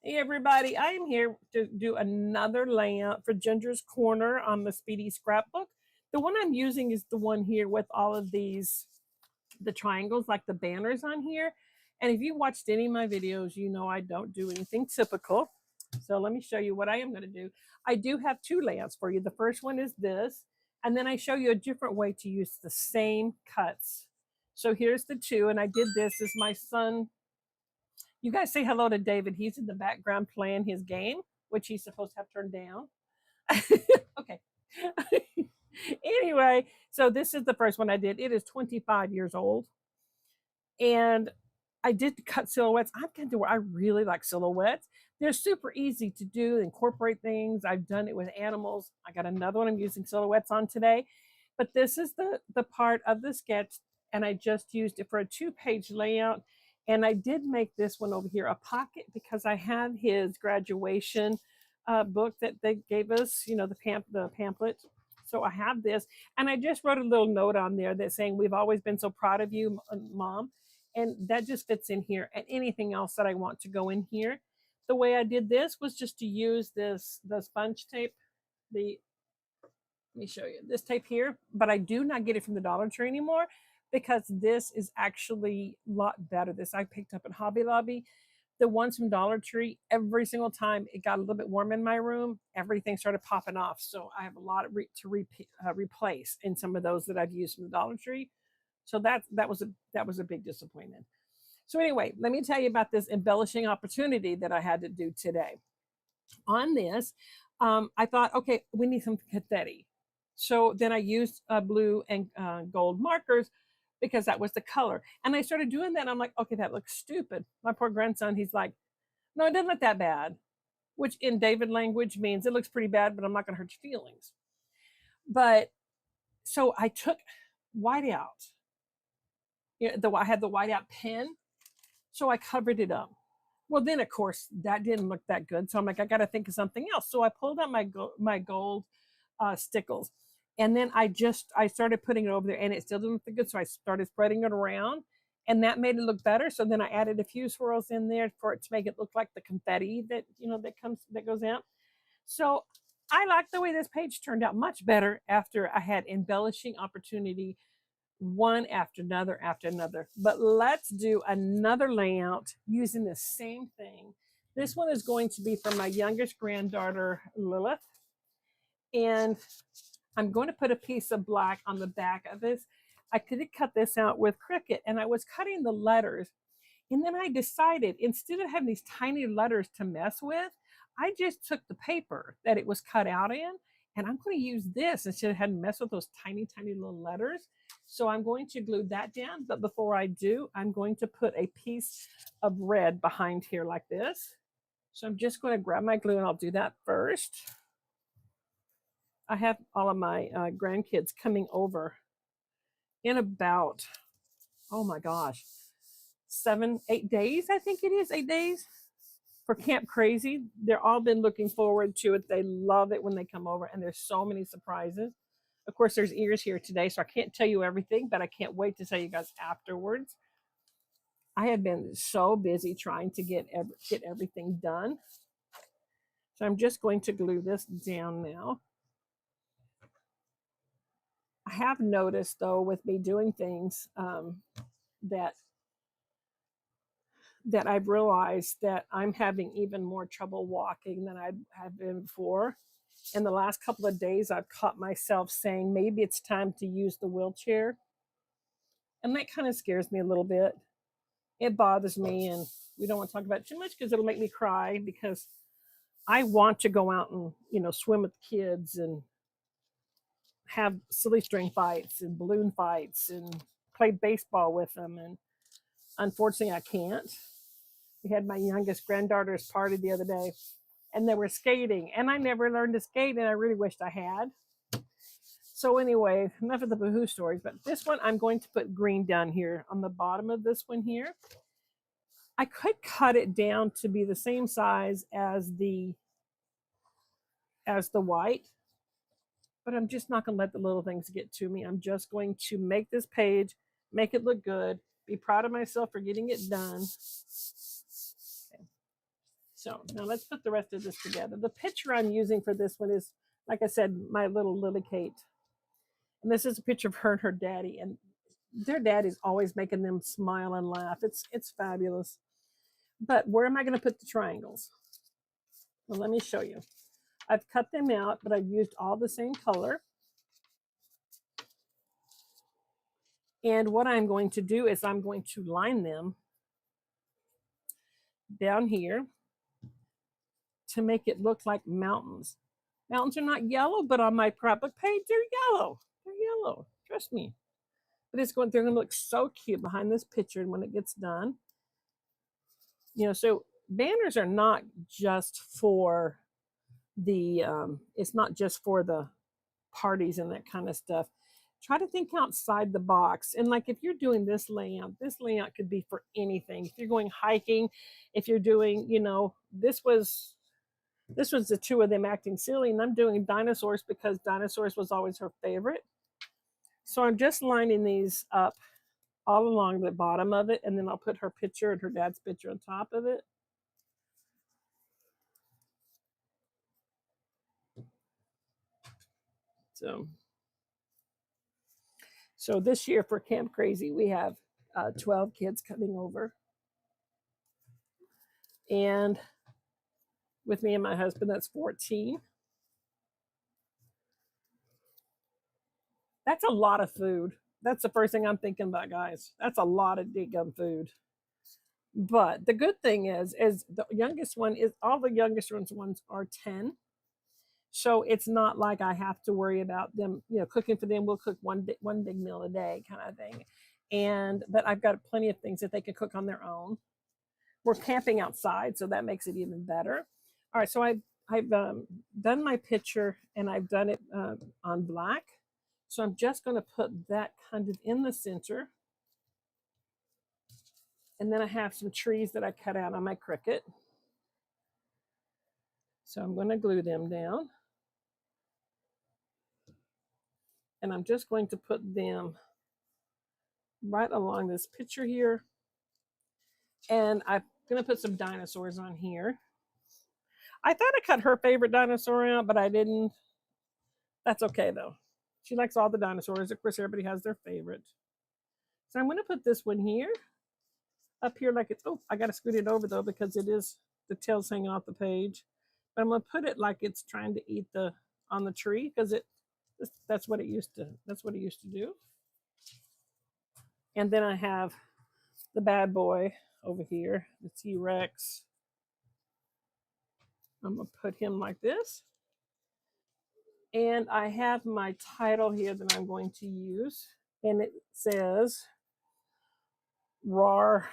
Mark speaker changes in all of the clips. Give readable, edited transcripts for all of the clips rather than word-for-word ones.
Speaker 1: Hey everybody, I am here to do another layout for Ginger's Corner on the Speedy scrapbook. The one I'm using is the one here with all of these, the triangles, like the banners on here. And if you watched any of my videos, you know I don't do anything typical. So let me show you what I am going to do. I do have two layouts for you. The first one is this, and then I show you a different way to use the same cuts. So here's the two, and I did this as my son. You guys say hello to David. He's in the background playing his game, which he's supposed to have turned down. Okay. Anyway, so this is the first one I did. It is 25 years old. And I did cut silhouettes. I'm getting to where I really like silhouettes. They're super easy to do, incorporate things. I've done it with animals. I got another one I'm using silhouettes on today. But this is the part of the sketch, and I just used it for a 2-page layout. And I did make this one over here a pocket because I have his graduation book that they gave us, you know, the pamphlet. So I have this, and I just wrote a little note on there that's saying, "We've always been so proud of you, Mom." And that just fits in here, and anything else that I want to go in here. The way I did this was just to use the sponge tape, let me show you this tape here, but I do not get it from the Dollar Tree anymore because this is actually a lot better. This I picked up at Hobby Lobby. The ones from Dollar Tree, every single time it got a little bit warm in my room, everything started popping off. So I have a lot to replace in some of those that I've used from the Dollar Tree. So that was a big disappointment. So anyway, let me tell you about this embellishing opportunity that I had to do today. On this, I thought, okay, we need some confetti. So then I used blue and gold markers because that was the color. And I started doing that. And I'm like, okay, that looks stupid. My poor grandson, he's like, no, it doesn't look that bad, which in David language means it looks pretty bad, but I'm not going to hurt your feelings. But so I took whiteout. I had the whiteout pen, so I covered it up. Well, then of course that didn't look that good, so I'm like, I got to think of something else. So I pulled out my gold stickles, and then I started putting it over there, and it still didn't look good. So I started spreading it around, and that made it look better. So then I added a few swirls in there for it to make it look like the confetti that goes out. So I like the way this page turned out much better after I had embellishing opportunity one after another after another. But let's do another layout using the same thing. This one is going to be for my youngest granddaughter, Lilith. And I'm going to put a piece of black on the back of this. I could have cut this out with Cricut, and I was cutting the letters. And then I decided, instead of having these tiny letters to mess with, I just took the paper that it was cut out in, and I'm going to use this instead of having to mess with those tiny, tiny little letters. So I'm going to glue that down. But before I do, I'm going to put a piece of red behind here like this. So I'm just going to grab my glue, and I'll do that first. I have all of my grandkids coming over in about, oh my gosh, 7-8 days, I think it is, 8 days for Camp Crazy. They're all been looking forward to it. They love it when they come over, and there's so many surprises. Of course, there's ears here today, so I can't tell you everything, but I can't wait to tell you guys afterwards. I have been so busy trying to get everything done. So I'm just going to glue this down now. I have noticed, though, with me doing things that I've realized that I'm having even more trouble walking than I have been before. In the last couple of days, I've caught myself saying maybe it's time to use the wheelchair. And that kind of scares me a little bit. It bothers me, and we don't want to talk about it too much because it'll make me cry, because I want to go out and, swim with kids and have silly string fights and balloon fights and play baseball with them. And unfortunately, I can't. We had my youngest granddaughter's party the other day, and they were skating, and I never learned to skate, and I really wished I had. So anyway, enough of the boohoo stories, but this one I'm going to put green down here on the bottom of this one here. I could cut it down to be the same size as the white, but I'm just not going to let the little things get to me. I'm just going to make this page, make it look good, be proud of myself for getting it done. So now let's put the rest of this together. The picture I'm using for this one is, like I said, my little Lily Kate. And this is a picture of her and her daddy. And their daddy's always making them smile and laugh. It's fabulous. But where am I going to put the triangles? Well, let me show you. I've cut them out, but I've used all the same color. And what I'm going to do is I'm going to line them down here to make it look like mountains. Mountains are not yellow, but on my scrapbook page, they're yellow. They're yellow. Trust me. But they're going to look so cute behind this picture. And when it gets done, so banners are not just for it's not just for the parties and that kind of stuff. Try to think outside the box. And like if you're doing this layout could be for anything. If you're going hiking, if you're doing, this was the two of them acting silly, and I'm doing dinosaurs because dinosaurs was always her favorite. So I'm just lining these up all along the bottom of it, and then I'll put her picture and her dad's picture on top of it. So this year for Camp Crazy, we have 12 kids coming over. And with me and my husband, that's 14. That's a lot of food. That's the first thing I'm thinking about, guys. That's a lot of gum food. But the good thing is the youngest one is, all the youngest ones are 10. So it's not like I have to worry about them, cooking for them. We'll cook one big meal a day kind of thing. But I've got plenty of things that they can cook on their own. We're camping outside, so that makes it even better. All right, so I've done my picture, and I've done it on black. So I'm just going to put that kind of in the center. And then I have some trees that I cut out on my Cricut. So I'm going to glue them down. And I'm just going to put them right along this picture here. And I'm going to put some dinosaurs on here. I thought I cut her favorite dinosaur out, but I didn't. That's okay, though. She likes all the dinosaurs. Of course, everybody has their favorite. So I'm going to put this one here, up here like it's, I got to scoot it over, though, because the tail's hanging off the page. But I'm going to put it like it's trying to eat on the tree, because that's what it used to do. And then I have the bad boy over here, the T-Rex. I'm going to put him like this. And I have my title here that I'm going to use. And it says, RAR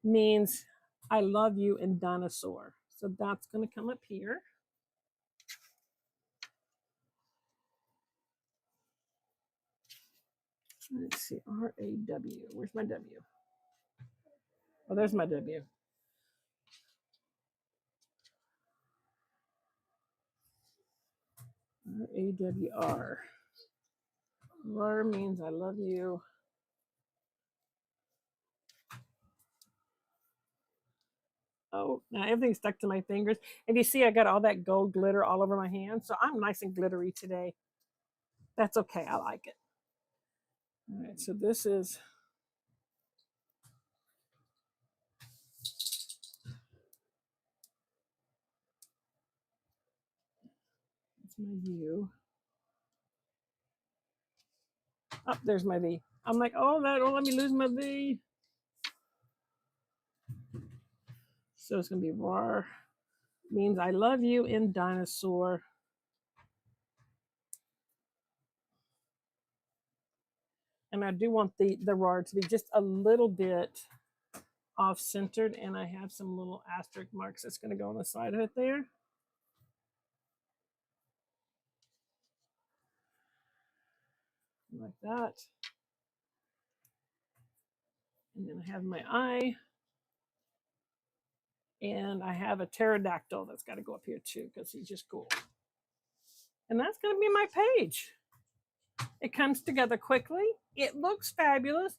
Speaker 1: means I love you in dinosaur. So that's going to come up here. Let's see, R-A-W. Where's my W? Oh, there's my W. R-A-W-R. RAR means I love you. Oh, now everything's stuck to my fingers. And you see I got all that gold glitter all over my hands. So I'm nice and glittery today. That's okay. I like it. All right, so this is... That's my U. Oh, there's my V. I'm like, oh, that don't let me lose my V. So it's going to be RAR. Means I love you in dinosaur. And I do want the RAR to be just a little bit off-centered. And I have some little asterisk marks that's going to go on the side of it there. Like that. And then I have my eye. And I have a pterodactyl that's got to go up here too, because he's just cool. And that's going to be my page. It comes together quickly. It looks fabulous.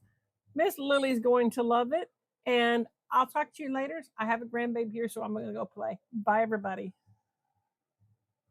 Speaker 1: Miss Lily's going to love it. And I'll talk to you later. I have a grandbaby here, so I'm going to go play. Bye, everybody.